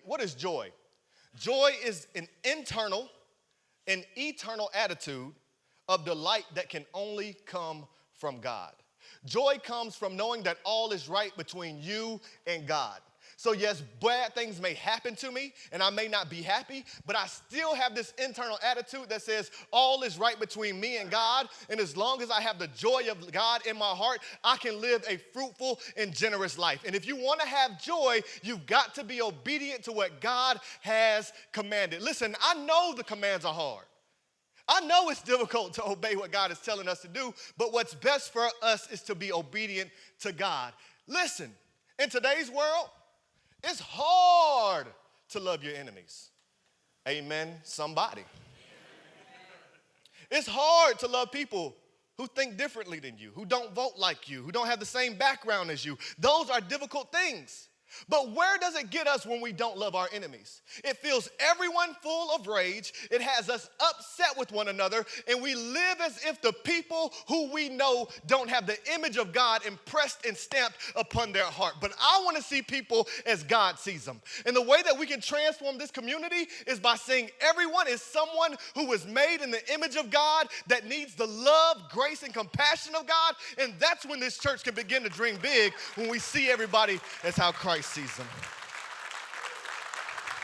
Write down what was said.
What is joy? Joy is an internal and eternal attitude of delight that can only come from God. Joy comes from knowing that all is right between you and God. So yes, bad things may happen to me and I may not be happy, but I still have this internal attitude that says all is right between me and God. And as long as I have the joy of God in my heart, I can live a fruitful and generous life. And if you want to have joy, you've got to be obedient to what God has commanded. Listen, I know the commands are hard. I know it's difficult to obey what God is telling us to do, but what's best for us is to be obedient to God. Listen, in today's world, it's hard to love your enemies. Amen, somebody. It's hard to love people who think differently than you, who don't vote like you, who don't have the same background as you. Those are difficult things. But where does it get us when we don't love our enemies? It fills everyone full of rage. It has us upset with one another, and we live as if the people who we know don't have the image of God impressed and stamped upon their heart. But I want to see people as God sees them. And the way that we can transform this community is by seeing everyone as someone who was made in the image of God that needs the love, grace, and compassion of God. And that's when this church can begin to dream big, when we see everybody as how Christ sees them.